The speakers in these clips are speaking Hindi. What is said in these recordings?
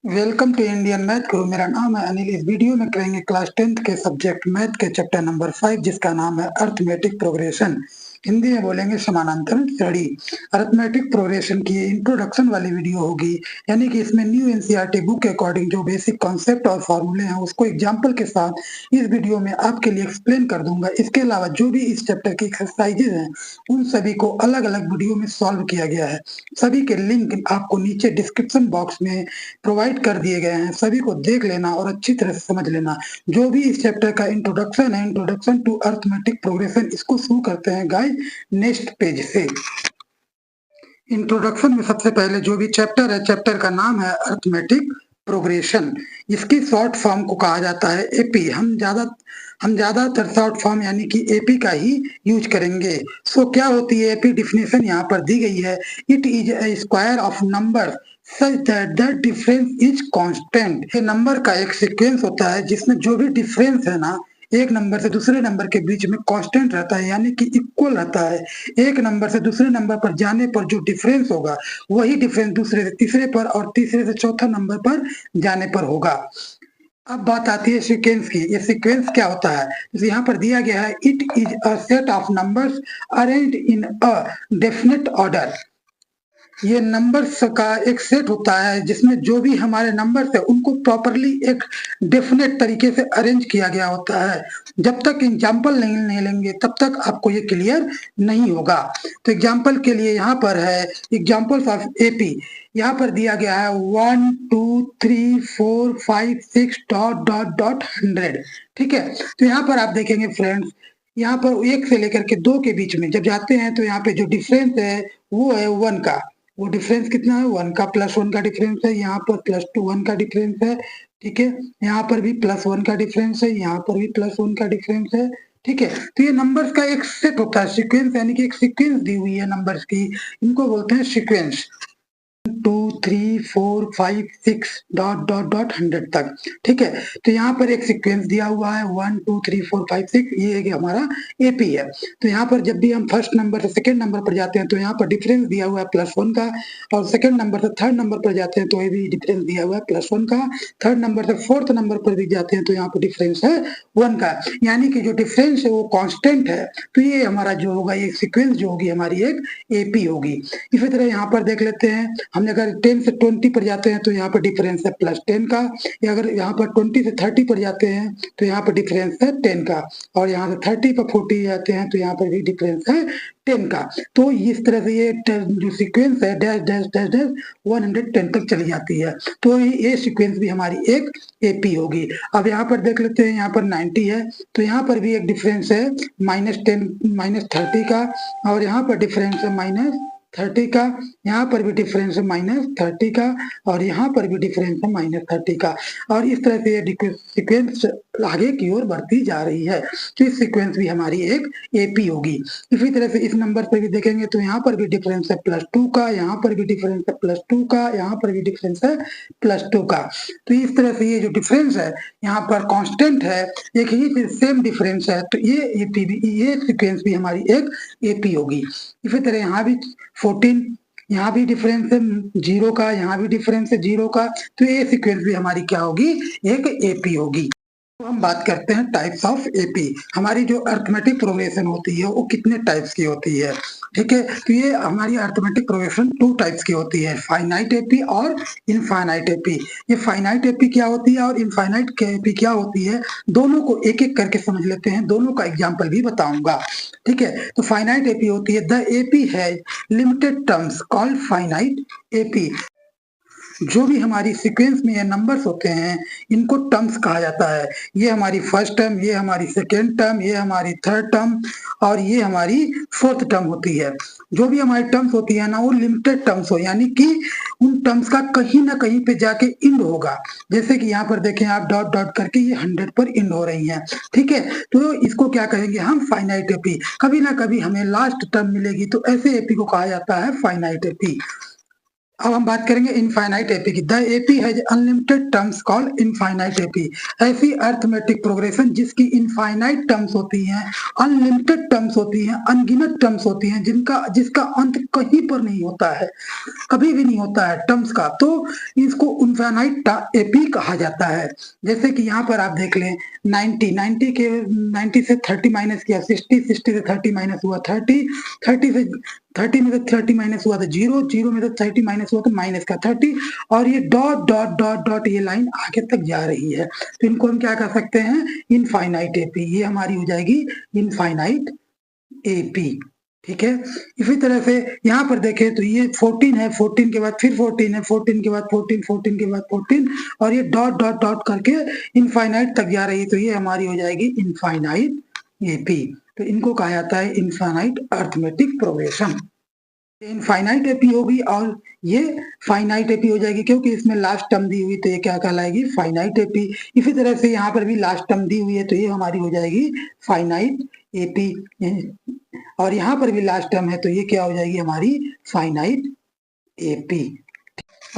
वेलकम टू इंडियन मैथ गुरु। मेरा नाम है अनिल। इस वीडियो में करेंगे क्लास 10th के सब्जेक्ट मैथ के चैप्टर नंबर 5, जिसका नाम है अर्थमेटिक प्रोग्रेशन। हिंदी में बोलेंगे समानांतर श्रेणी। अर्थमेटिक प्रोग्रेशन की इंट्रोडक्शन वाली वीडियो होगी, यानी कि इसमें न्यू एनसीईआरटी बुक के अकॉर्डिंग जो बेसिक कॉन्सेप्ट और फॉर्मूले हैं उसको एग्जाम्पल के साथ इस वीडियो में आपके लिए एक्सप्लेन कर दूंगा। इसके अलावा जो भी इस चैप्टर की एक्सरसाइजेज हैं उन सभी को अलग अलग वीडियो में सॉल्व किया गया है। सभी के लिंक आपको नीचे डिस्क्रिप्शन बॉक्स में प्रोवाइड कर दिए गए हैं, सभी को देख लेना और अच्छी तरह से समझ लेना। जो भी इस चैप्टर का इंट्रोडक्शन है, इंट्रोडक्शन टू अर्थमेटिक प्रोग्रेशन, इसको शुरू करते हैं गाइस नेक्स्ट पेज से। इंट्रोडक्शन में सबसे पहले जो भी चैप्टर है, चैप्टर का नाम है अर्थमेटिक प्रोग्रेशन। इसकी शॉर्ट फॉर्म को कहा जाता है एपी। हम ज्यादातर शॉर्ट फॉर्म यानी कि एपी का ही यूज करेंगे। सो क्या होती है एपी? डिफिनेशन यहाँ पर दी गई है। It is a square of number such that the difference is constant. ये नंबर का एक सीक्वेंस होता है जिसमें जो भी डिफरेंस है ना, एक नंबर से दूसरे नंबर के बीच में कांस्टेंट रहता है, यानी कि इक्वल रहता है। एक नंबर से दूसरे नंबर पर जाने पर जो डिफरेंस होगा वही डिफरेंस दूसरे से तीसरे पर और तीसरे से चौथा नंबर पर जाने पर होगा। अब बात आती है सीक्वेंस की। ये सीक्वेंस क्या होता है? जैसे यहाँ पर दिया गया है, it is a set of numbers arranged in a definite order. ये नंबर्स का एक सेट होता है जिसमें जो भी हमारे नंबर्स है उनको प्रॉपरली एक डेफिनेट तरीके से अरेंज किया गया होता है। जब तक एग्जाम्पल नहीं लेंगे तब तक आपको ये क्लियर नहीं होगा। तो एग्जाम्पल के लिए यहाँ पर है एग्जाम्पल्स ऑफ एपी। यहाँ पर दिया गया है 1 2 3 4 5 6 डॉट डॉट डॉट 100। ठीक है, तो यहाँ पर आप देखेंगे फ्रेंड्स, यहाँ पर एक से लेकर के दो के बीच में जब जाते हैं तो यहाँ पे जो डिफरेंस है वो है 1 का। वो डिफरेंस कितना है? 1 का। +1 का डिफरेंस है। यहाँ पर +1 का डिफरेंस है। ठीक है, यहाँ पर भी +1 का डिफरेंस है, यहाँ पर भी +1 का डिफरेंस है। ठीक है, तो ये नंबर्स का एक सेट होता है, सीक्वेंस, यानी कि एक सीक्वेंस दी हुई है नंबर्स की, इनको बोलते हैं सीक्वेंस। 2 3 4 5 6 डॉट डॉट डॉट 100 तक। ठीक है, तो यहाँ पर एक सीक्वेंस दिया हुआ है 1 2 3 4 5 6, ये हमारा एपी है। तो यहाँ पर जब भी हम फर्स्ट नंबर से सेकंड नंबर पर जाते हैं तो यहाँ पर डिफरेंस दिया हुआ है +1 का, और सेकंड नंबर से थर्ड नंबर पर जाते हैं तो ये भी डिफरेंस दिया हुआ है +1 का। थर्ड नंबर से फोर्थ नंबर पर भी जाते हैं तो यहाँ पर डिफरेंस है 1 का, यानी कि जो डिफरेंस है वो कांस्टेंट है। तो ये हमारा जो होगा, ये सीक्वेंस जो होगी हमारी एक एपी होगी। इसी तरह यहाँ पर देख लेते हैं, हमने अगर 10 से 20 पर जाते हैं तो यहाँ पर डिफरेंस है +10 का, या अगर यहाँ पर 20 से 30 पर जाते हैं तो यहाँ पर डिफरेंस है 10 का, और यहाँ से 30 पर 40 जाते हैं तो यहाँ पर भी डिफरेंस है 10 का। तो इस तरह से ये जो सीक्वेंस है डैश डैश डैश डैश 110 तक चली जाती है। तो ये सीक्वेंस भी हमारी एक एपी होगी। अब यहाँ पर देख लेते हैं, यहाँ पर 90 है तो यहाँ पर भी एक डिफरेंस है -10 -30 का, और यहाँ पर डिफरेंस है -30 का, यहाँ पर भी डिफरेंस है -30 का, और यहाँ पर भी डिफरेंस है -30 का। और इस तरह से ये सीक्वेंस आगे की ओर बढ़ती जा रही है। तो इस सीक्वेंस भी हमारी एक एपी होगी। इसी तरह से इस नंबर पर भी देखेंगे तो यहाँ पर भी डिफरेंस है +2 का, यहाँ पर भी डिफरेंस है +2 का, यहाँ पर भी डिफरेंस है +2 का। तो इस तरह से ये जो डिफरेंस है यहाँ पर कांस्टेंट है, एक ही सेम डिफरेंस है, तो ये एपी भी, ये सीक्वेंस भी हमारी एक एपी होगी। इसी तरह यहाँ भी 14, यहाँ भी डिफरेंस है 0 का, यहाँ भी डिफरेंस है 0 का, तो ये सीक्वेंस भी हमारी क्या होगी? एक एपी होगी। तो हम बात करते हैं टाइप्स ऑफ एपी। हमारी जो अर्थमेटिक प्रोग्रेशन होती है वो कितने टाइप्स की होती है? ठीक है, तो ये हमारी अर्थमेटिक प्रोग्रेशन 2 टाइप्स की होती है, फाइनाइट एपी और इनफाइनाइट एपी। ये फाइनाइट एपी क्या होती है और इनफाइनाइट एपी क्या होती है, दोनों को एक एक करके समझ लेते हैं, दोनों का एग्जाम्पल भी बताऊंगा। ठीक है, तो फाइनाइट एपी होती है, the AP has limited terms called finite AP. जो भी हमारी सीक्वेंस में ये नंबर्स होते हैं इनको टर्म्स कहा जाता है। ये हमारी फर्स्ट टर्म, ये हमारी सेकेंड टर्म, ये हमारी थर्ड टर्म, और ये हमारी फोर्थ टर्म होती है। जो भी हमारी टर्म्स होती है ना वो लिमिटेड टर्म्स हो, यानी कि उन टर्म्स का कहीं ना कहीं पे जाके इंड होगा। जैसे कि यहाँ पर देखें आप, डॉट डॉट करके ये 100 पर इंड हो रही है। ठीक है, तो इसको क्या कहेंगे हम? Finite AP. कभी ना कभी हमें लास्ट टर्म मिलेगी, तो ऐसे एपी को कहा जाता है फाइनाइट एपी। अब हम बात करेंगे इनफाइनाइट एपी की। The AP has unlimited terms called infinite AP. ऐसी अर्थमेटिक प्रोग्रेशन जिसकी इनफाइनाइट टर्म्स होती हैं, अनलिमिटेड टर्म्स होती हैं, अनगिनत टर्म्स होती हैं, जिसका अंत कहीं पर नहीं होता है, कभी भी नहीं होता है टर्म्स का, तो इसको इनफाइनाइट एपी कहा जाता है। जैसे कि यहाँ पर आप देख लें 90 से 30 माइनस किया 60 से 30 माइनस हुआ 30 से 30 में से 30 माइनस हुआ तो 0 में से 30 माइनस हुआ तो माइनस का 30 और ये डॉट डॉट डॉट डॉट ये लाइन आगे तक जा रही है। तो इनको हम क्या कर सकते हैं, इनफाइनाइट एपी, ये हमारी हो जाएगी इनफाइनाइट एपी। ठीक है, इसी तरह से यहाँ पर देखें तो ये 14 है, 14 के बाद फिर 14 है, 14 के बाद 14, 14 के बाद 14 और ये डॉट डॉट डॉट करके इनफाइनाइट तक जा रही है। तो ये हमारी हो जाएगी इनफाइनाइट एपी। तो इनको कहा जाता है infinite arithmetic progression. Infinite AP होगी और ये फाइनाइट एपी हो जाएगी, क्योंकि इसमें लास्ट टर्म दी हुई तो ये क्या कहलाएगी, फाइनाइट एपी। इसी तरह से यहाँ पर भी लास्ट टर्म दी हुई है तो ये हमारी हो जाएगी फाइनाइट एपी और यहाँ पर भी लास्ट टर्म है तो ये क्या हो जाएगी हमारी फाइनाइट एपी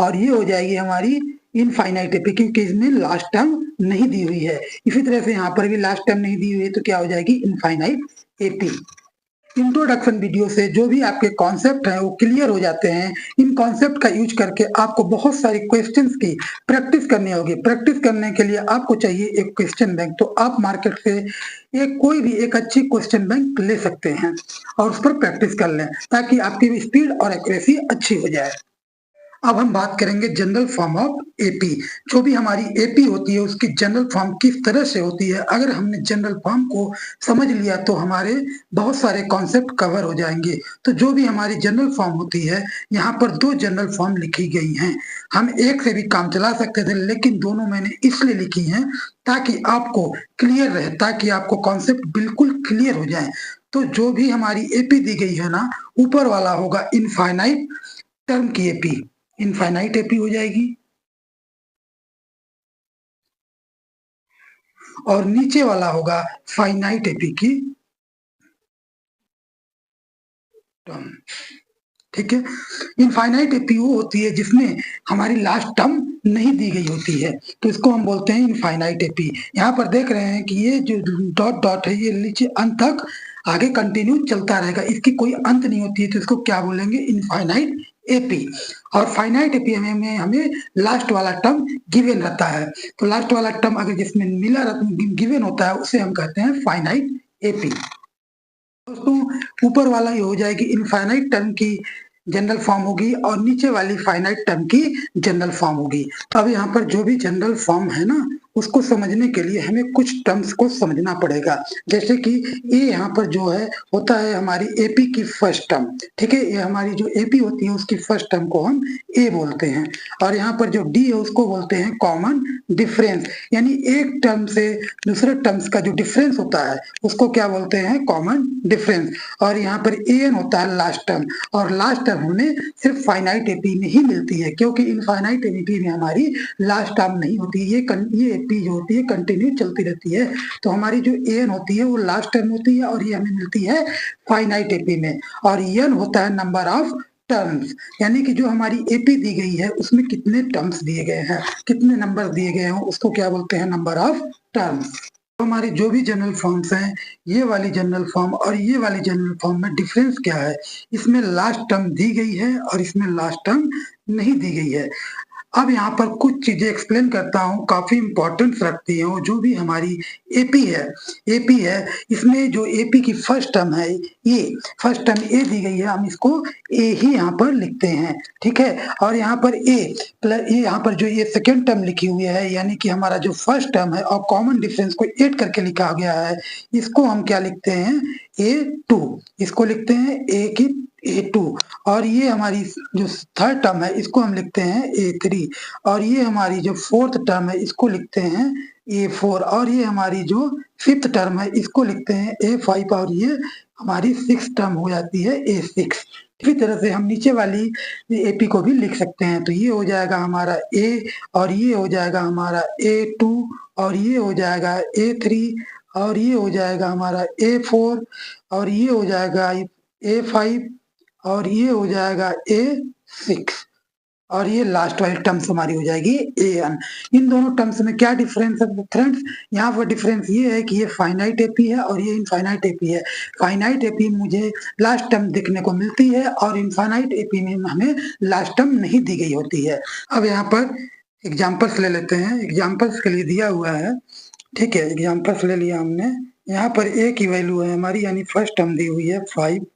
और ये हो जाएगी हमारी इनफाइनाइट एपी, क्योंकि इसमें लास्ट टर्म नहीं दी हुई है। इसी तरह से यहाँ पर भी लास्ट टर्म नहीं दी हुई है तो क्या हो जाएगी इनफाइनाइट एपी। इंट्रोडक्शन वीडियो से जो भी आपके कॉन्सेप्ट हैं वो क्लियर हो जाते हैं। इन कॉन्सेप्ट का यूज करके आपको बहुत सारे क्वेश्चंस की प्रैक्टिस करनी होगी। प्रैक्टिस करने के लिए आपको चाहिए एक क्वेश्चन बैंक, तो आप मार्केट से कोई भी एक अच्छी क्वेश्चन बैंक ले सकते हैं और उस पर प्रैक्टिस कर लें ताकि आपकी स्पीड और एक्यूरेसी अच्छी हो जाए। अब हम बात करेंगे जनरल फॉर्म ऑफ एपी। जो भी हमारी एपी होती है उसकी जनरल फॉर्म किस तरह से होती है। अगर हमने जनरल फॉर्म को समझ लिया तो हमारे बहुत सारे कॉन्सेप्ट कवर हो जाएंगे। तो जो भी हमारी जनरल फॉर्म होती है, यहाँ पर 2 जनरल फॉर्म लिखी गई हैं। हम एक से भी काम चला सकते थे, लेकिन दोनों मैंने इसलिए लिखी हैं ताकि आपको क्लियर रहे, ताकि आपको कॉन्सेप्ट बिल्कुल क्लियर हो जाए। तो जो भी हमारी एपी दी गई है ना, ऊपर वाला होगा इनफाइनाइट टर्म की एपी, इनफाइनाइट एपी हो जाएगी और नीचे वाला होगा फाइनाइट एपी की टर्म। ठीक है, इनफाइनाइट एपी वो होती है जिसमें हमारी लास्ट टर्म नहीं दी गई होती है, तो इसको हम बोलते हैं इनफाइनाइट एपी। यहाँ पर देख रहे हैं कि ये जो डॉट डॉट है ये नीचे अंत तक आगे कंटिन्यू चलता रहेगा, इसकी कोई अंत नहीं होती है, तो इसको क्या बोलेंगे इनफाइनाइट एपी। और फाइनाइट एपी में हमें लास्ट वाला टर्म गिवन रहता है, तो लास्ट वाला टर्म अगर जिसमें मिला गिवन होता है उसे हम कहते हैं फाइनाइट एपी। दोस्तों ऊपर वाला ये हो जाएगी इनफाइनाइट टर्म की जनरल फॉर्म होगी और नीचे वाली फाइनाइट टर्म की जनरल फॉर्म होगी। अब यहाँ पर जो भी जनरल फॉर्म है ना, उसको समझने के लिए हमें कुछ टर्म्स को समझना पड़ेगा। जैसे कि ये यहाँ पर जो है होता है हमारी एपी की फर्स्ट टर्म। ठीक है, ये हमारी जो एपी होती है उसकी फर्स्ट टर्म को हम ए बोलते हैं और यहाँ पर जो डी है उसको बोलते हैं कॉमन डिफरेंस, यानी एक टर्म से दूसरे टर्म्स का जो डिफरेंस होता है उसको क्या बोलते हैं कॉमन डिफरेंस। और यहाँ पर एन होता है लास्ट टर्म, और लास्ट टर्म हमें सिर्फ फाइनाइट एपी में ही मिलती है, क्योंकि इनफाइनाइट एपी में हमारी लास्ट टर्म नहीं होती। ये एपी जो होती है कंटिन्यू चलती रहती है, तो हमारी जो एन होती है वो लास्ट टर्म होती है और ये हमें मिलती है फाइनाइट एपी में। और एन होता है नंबर ऑफ टर्म्स, यानी कि जो हमारी एपी दी गई है उसमें कितने टर्म्स दिए गए हैं, कितने नंबर दिए गए हैं, उसको क्या बोलते हैं नंबर ऑफ टर्म्स। तो हमारी जो भी जनरल फॉर्म्स हैं, ये वाली जनरल फॉर्म और ये वाली जनरल फॉर्म में डिफरेंस क्या है, इसमें लास्ट टर्म दी गई है और इसमें लास्ट टर्म नहीं दी गई है। अब यहाँ पर कुछ चीजें एक्सप्लेन करता हूँ, काफी इंपॉर्टेंस रखती है। जो भी हमारी एपी है इसमें जो एपी की फर्स्ट टर्म है, ये फर्स्ट टर्म ए दी गई है, हम इसको ए ही यहाँ पर लिखते हैं। ठीक है, और यहाँ पर ए प्लस ये यहाँ पर जो ये सेकेंड टर्म लिखी हुई है, यानी कि हमारा जो फर्स्ट टर्म है और कॉमन डिफरेंस को ऐड करके लिखा गया है, इसको हम क्या लिखते हैं A2, इसको लिखते हैं ए की A2। और ये हमारी जो थर्ड टर्म है इसको हम लिखते हैं A3, और ये हमारी जो फोर्थ टर्म है इसको लिखते हैं A4, और ये हमारी जो फिफ्थ टर्म है इसको लिखते हैं A5, और ये हमारी सिक्स टर्म हो जाती है A6। इसी तरह से हम नीचे वाली एपी को भी लिख सकते हैं, तो ये हो जाएगा हमारा A, और ये हो जाएगा हमारा A2, और ये हो जाएगा A3, और ये हो जाएगा हमारा A4, और ये हो जाएगा A5, और ये हो जाएगा A6, और ये लास्ट वाली टर्म्स हमारी हो जाएगी AN। इन दोनों टर्म्स में क्या डिफरेंस है फ्रेंड्स, यहाँ पर डिफरेंस ये है कि ये फाइनाइट एपी है और ये इनफाइनाइट एपी है। फाइनाइट एपी मुझे लास्ट टर्म देखने को मिलती है और इनफाइनाइट एपी में हमें लास्ट टर्म नहीं दी गई होती है। अब यहाँ पर एग्जाम्पल्स ले लेते हैं। एग्जाम्पल्स के लिए दिया हुआ है, ठीक है, एग्जाम्पल्स ले लिया हमने। यहाँ पर ए की वैल्यू है हमारी, यानी फर्स्ट टर्म दी हुई है 5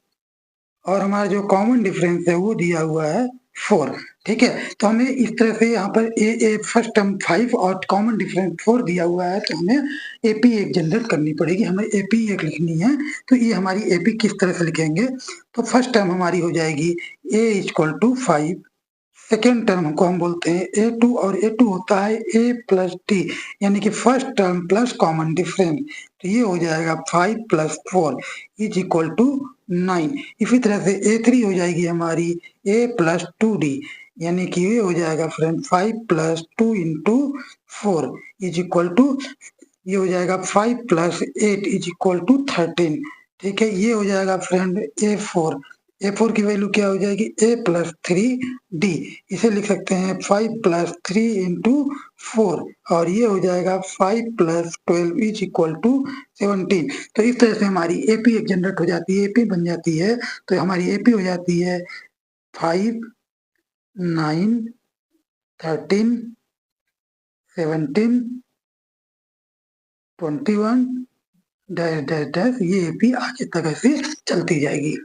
और हमारा जो कॉमन डिफरेंस है वो दिया हुआ है 4, ठीक है। तो हमें इस तरह से यहाँ पर ए फर्स्ट टर्म 5 और कॉमन डिफरेंस 4 दिया हुआ है, तो हमें एपी एक जनरेट करनी पड़ेगी, हमें एपी एक लिखनी है। तो ये हमारी एपी किस तरह से लिखेंगे, तो फर्स्ट टर्म हमारी हो जाएगी ए इक्वल टू 5, सेकेंड टर्म को हम बोलते हैं A2 और A2 होता है A प्लस टी, यानी कि first term plus common difference, तो ये हो जाएगा 5 प्लस 4 इज इक्वल टू 9। इसी तरह से A3 हो जाएगी हमारी A प्लस 2D, यानी कि ये हो जाएगा friend 5 plus 2 into 4 is equal to, ये हो जाएगा 5 प्लस 8 इज इक्वल टू 13, ठीक है। ये हो जाएगा फ्रेंड A4 की वैल्यू क्या हो जाएगी A प्लस 3D, इसे लिख सकते हैं 5 प्लस 3 इंटू 4 और ये हो जाएगा 5 प्लस 12 इज इक्वल टू 17। तो इस तरह से हमारी एपी एक जनरेट हो जाती है, एपी बन जाती है। तो हमारी एपी हो जाती है 5, 9, 13, 17, 21 डैश डैश डैश, ये एपी आगे तक ऐसे चलती जाएगी।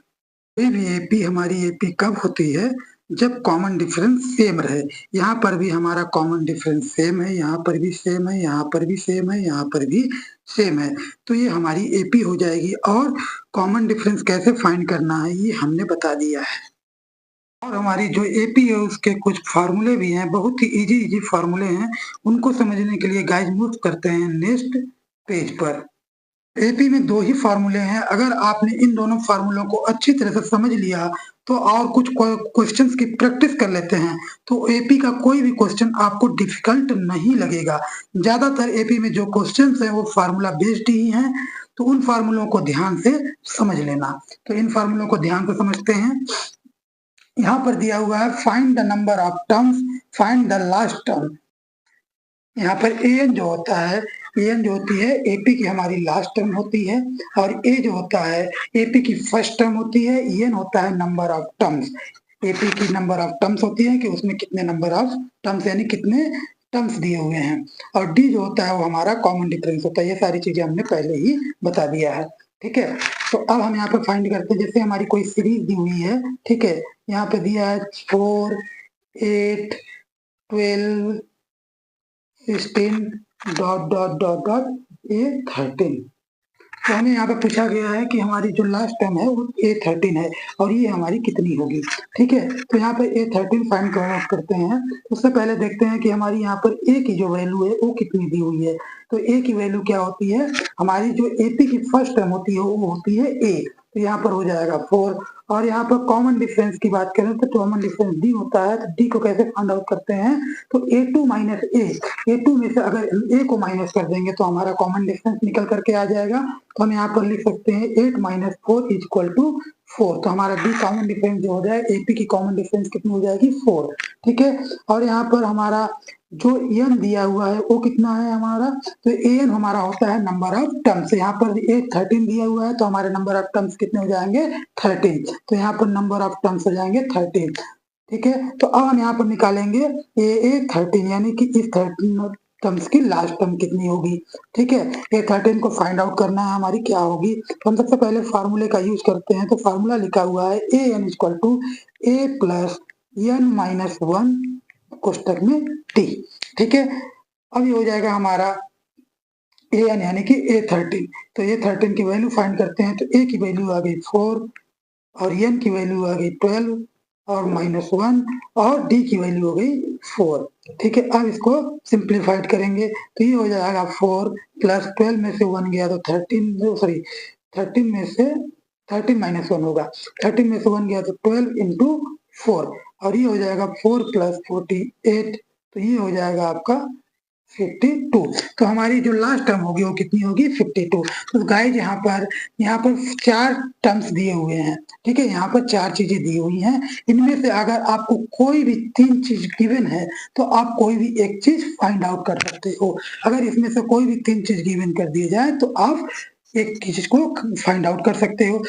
कोई भी एपी हमारी एपी कब होती है, जब कॉमन डिफरेंस सेम रहे। यहाँ पर भी हमारा कॉमन डिफरेंस सेम है, यहाँ पर भी सेम है, यहाँ पर भी सेम है, यहाँ पर भी सेम है, तो ये हमारी एपी हो जाएगी। और कॉमन डिफरेंस कैसे फाइंड करना है ये हमने बता दिया है। और हमारी जो एपी है उसके कुछ फार्मूले भी हैं, बहुत ही इजी फार्मूले हैं, उनको समझने के लिए गाइस मूव करते हैं नेक्स्ट पेज पर। एपी में 2 ही फार्मूले हैं, अगर आपने इन दोनों फार्मूलों को अच्छी तरह से समझ लिया तो और कुछ क्वेश्चंस की प्रैक्टिस कर लेते हैं तो एपी का कोई भी क्वेश्चन आपको डिफिकल्ट नहीं लगेगा। ज्यादातर एपी में जो क्वेश्चंस हैं वो फार्मूला बेस्ड ही हैं, तो उन फार्मूलों को ध्यान से समझ लेना। तो इन फार्मूलों को ध्यान से समझते हैं। यहाँ पर दिया हुआ है find the number of terms, find the last term. यहाँ पर एन जो होता है, एन जो होती है एपी की हमारी लास्ट टर्म होती है, और ए जो होता है एपी की फर्स्ट टर्म होती है। एन होता है नंबर ऑफ टर्म्स, एपी की नंबर ऑफ टर्म्स होती है कि उसमें कितने नंबर ऑफ टर्म्स यानी कितने टर्म्स दिए हुए हैं, और डी जो होता है वो हमारा कॉमन डिफरेंस होता है। ये सारी चीजें हमने पहले ही बता दिया है, ठीक है। तो अब हम यहाँ पे फाइंड करते हैं, जैसे हमारी कोई सीरीज दी हुई है, ठीक है, यहाँ पे दिया है 4, 8, 12, 16 dot dot dot dot A13। तो हमें यहाँ पे पूछा गया है कि हमारी जो लास्ट टर्म है वो A13 है और ये हमारी कितनी होगी, ठीक है। तो यहाँ पे A13 फाइंड करते हैं। उससे पहले देखते हैं कि हमारी यहाँ पर A की जो वैल्यू है वो कितनी दी हुई है। तो A की वैल्यू क्या होती है, हमारी जो AP की फर्स्ट टर्म होती है वो होती है A, तो यहाँ पर हो जाएगा 4। और यहाँ पर कॉमन डिफरेंस की बात करें तो कॉमन डिफरेंस डी होता है, तो डी को कैसे फाइंड आउट करते हैं, तो A2 माइनस A2 में से अगर A को माइनस कर देंगे तो हमारा कॉमन डिफरेंस निकल करके आ जाएगा। तो हम यहाँ पर लिख सकते हैं 8 माइनस 4 इज इक्वल टू 4। तो हमारा डी कॉमन डिफरेंस जो हो जाए एपी की कॉमन डिफरेंस कितनी हो जाएगी 4, ठीक है। और यहाँ पर हमारा जो एन दिया हुआ है वो कितना है हमारा, तो एन हमारा होता है नंबर ऑफ टर्म्स। यहाँ पर A13 दिया हुआ है तो हमारे नंबर ऑफ टर्म्स कितने हो जाएंगे 13, तो यहाँ पर नंबर ऑफ टर्म्स हो जाएंगे 13, ठीक है। तो अब हम यहाँ पर निकालेंगे A13 यानी कि इस 13 टर्म्स की लास्ट टर्म कितनी होगी, ठीक है। A13 को फाइंड आउट करना है हमारी क्या होगी, तो हम सबसे पहले फार्मूले का यूज करते हैं। तो फार्मूला लिखा हुआ है AN equal to A plus N minus 1 कोष्टक में T, ठीक है। अब ये हो जाएगा हमारा AN यानी कि A13। तो A13 की वैल्यू फाइंड करते हैं, तो A की वैल्यू आ गई 4 और N की वैल्यू आ गई 12 और -1 और D की वैल्यू हो गई 4, ठीक है। अब इसको सिंप्लीफाइड करेंगे तो ये हो जाएगा 4 प्लस 12 में से 1 गया तो 13 में से 13 माइनस 1 होगा, 13 में से 1 गया तो 12 इंटू 4 और ये हो जाएगा 4 प्लस 48, तो ये हो जाएगा आपका 52। तो हमारी जो लास्ट टर्म होगी वो कितनी होगी 52। तो गाइस यहाँ पर 4 टर्म्स दिए हुए हैं, ठीक है। यहाँ पर 4 चीजें दी हुई हैं, इनमें से अगर आपको कोई भी 3 चीज गिवन है तो आप कोई भी एक चीज फाइंड आउट कर सकते हो। अगर इसमें से कोई भी 3 चीज गिवन कर दिए जाए तो आप एक चीज को फाइंड आउट कर सकते हो।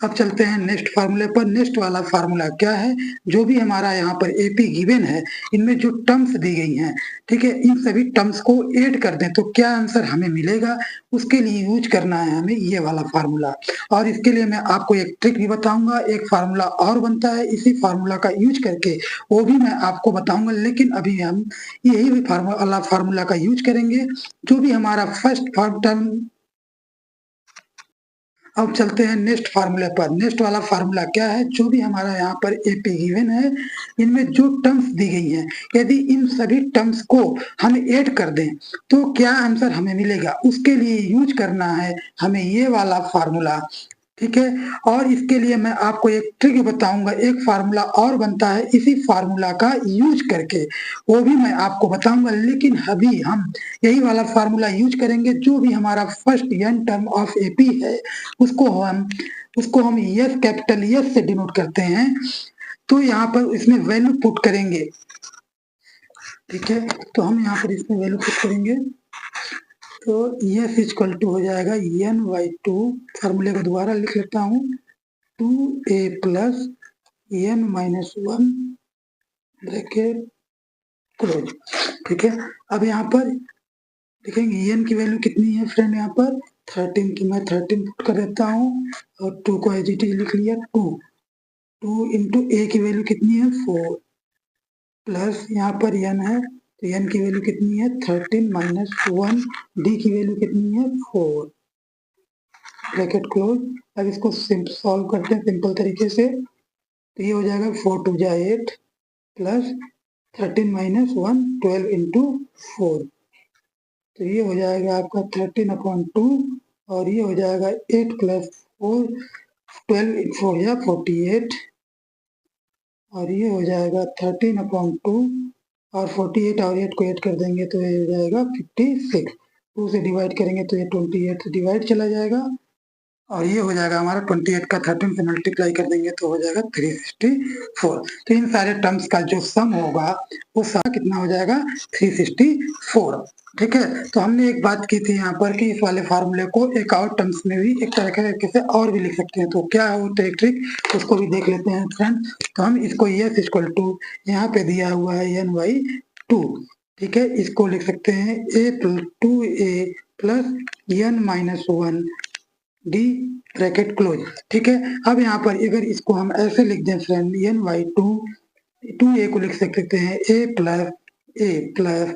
अब चलते हैं नेक्स्ट फार्मूले पर। नेक्स्ट वाला फार्मूला क्या है, जो भी हमारा यहाँ पर एपी गिवन है, इनमें जो टर्म्स दी गई हैं, ठीक है, इन सभी टर्म्स को ऐड कर दें तो क्या आंसर हमें मिलेगा, उसके लिए यूज करना है हमें ये वाला फार्मूला। और इसके लिए मैं आपको एक ट्रिक भी बताऊंगा, एक फार्मूला और बनता है इसी फार्मूला का यूज करके, वो भी मैं आपको बताऊंगा। लेकिन अभी हम यही फार्मूला का यूज करेंगे। जो भी हमारा फर्स्ट टर्म, अब चलते हैं नेक्स्ट फार्मूले पर। नेक्स्ट वाला फार्मूला क्या है, जो भी हमारा यहाँ पर एपी गिवन है, इनमें जो टर्म्स दी गई हैं, यदि इन सभी टर्म्स को हम ऐड कर दें तो क्या आंसर हमें मिलेगा, उसके लिए यूज करना है हमें ये वाला फार्मूला, ठीक है। और इसके लिए मैं आपको एक ट्रिक बताऊंगा, एक फार्मूला और बनता है इसी फार्मूला का यूज करके, वो भी मैं आपको बताऊंगा। लेकिन अभी हम यही वाला फार्मूला यूज करेंगे। जो भी हमारा first N term of AP है, उसको हम यस, कैपिटल यस से डिनोट करते हैं। तो यहाँ पर इसमें वैल्यू पुट करेंगे, ठीक है। तो हम यहाँ पर इसमें वैल्यू पुट करेंगे तो यस इक्वल टू हो जाएगा n/2, फार्मूले को दोबारा लिख लेता हूँ, 2a plus n-1 bracket close, ठीक है। अब यहाँ पर देखेंगे n की वैल्यू कितनी है फ्रेंड, यहाँ पर 13 की, मैं 13 पुट कर देता हूँ और 2 को एज इट इज लिख लिया। 2 इंटू a की वैल्यू कितनी है 4, प्लस यहाँ पर n है तो n की वैल्यू कितनी है 13 माइनस 1, d की वैल्यू कितनी है 4, ब्रैकेट क्लोज। अब इसको सॉल्व करते हैं सिंपल तरीके से, तो ये हो जाएगा 4 2 जा 8 प्लस 13 माइनस 1 12 इंटू 4, तो ये हो जाएगा आपका 13/2 और ये हो जाएगा 8 प्लस 4, 12 4 या 48 और ये हो जाएगा 13/2 और 48 और 8 को ऐड कर देंगे तो ये हो जाएगा 56। 2 से डिवाइड करेंगे तो ये 28 से डिवाइड चला जाएगा और ये हो जाएगा हमारा 28 का 13 से मल्टीप्लाई कर देंगे तो हो जाएगा 364। तो इन सारे टर्म्स का जो सम होगा वो सारा कितना हो जाएगा 364, ठीक है। तो हमने एक बात की थी यहाँ पर कि इस वाले फार्मूले को एक और टर्म्स में भी एक तरीके से और भी लिख सकते हैं, तो क्या है वो ट्रिक, उसको भी देख लेते हैं फ्रेंड। तो हम इसको यस इक्वल टू, यहाँ पे दिया हुआ है n/2, ठीक है, इसको लिख सकते हैं a+2a plus n-1 D bracket close, ठीक है। अब यहाँ पर अगर इसको हम ऐसे लिख दें फ्रेंड, n/2, 2a को लिख सकते हैं a प्लस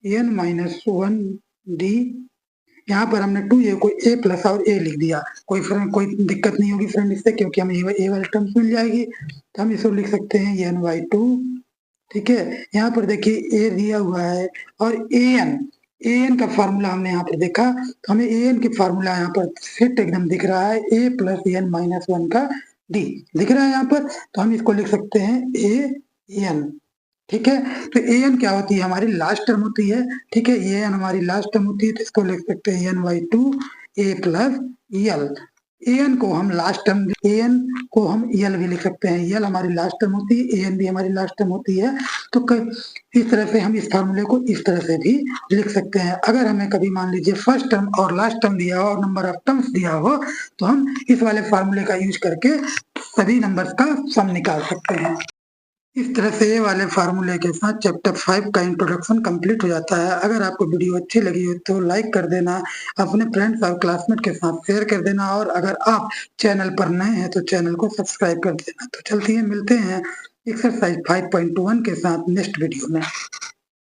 n-1 डी, यहाँ पर हमने 2a को a प्लस और a लिख दिया, कोई दिक्कत नहीं होगी फ्रेंड इससे, क्योंकि हमें a वाली टर्म्स मिल जाएगी। तो हम इसको लिख सकते हैं n/2, ठीक है। यहाँ पर देखिए a दिया हुआ है और an का फार्मूला हमने यहाँ पर देखा, तो हमें an की फार्मूला यहाँ पर सेट एकदम दिख रहा है, a प्लस n-1 का d दिख रहा है यहाँ पर, तो हम इसको लिख सकते हैं an, ठीक है। तो an क्या होती है, हमारी लास्ट टर्म होती है, ठीक है, an हमारी लास्ट टर्म होती है, तो इसको लिख सकते हैं n/2 a plus l। an को हम लास्ट टर्म, an को हम l भी लिख सकते हैं, l हमारी लास्ट टर्म होती है, an भी हमारी लास्ट टर्म होती है। तो इस तरह से हम इस फार्मूले को इस तरह से भी लिख सकते हैं। अगर हमें कभी मान लीजिए फर्स्ट टर्म और लास्ट टर्म दिया हो और नंबर ऑफ टर्म्स दिया हो, तो हम इस वाले फार्मूले का यूज करके सभी नंबर्स का सम निकाल सकते हैं। इस तरह से ये वाले फार्मूले के साथ चैप्टर 5 का इंट्रोडक्शन कंप्लीट हो जाता है। अगर आपको वीडियो अच्छी लगी हो तो लाइक कर देना, अपने फ्रेंड्स और क्लासमेट के साथ शेयर कर देना और अगर आप चैनल पर नए हैं तो चैनल को सब्सक्राइब कर देना। तो चलती है, मिलते हैं एक्सरसाइज 5.1 के साथ नेक्स्ट वीडियो में।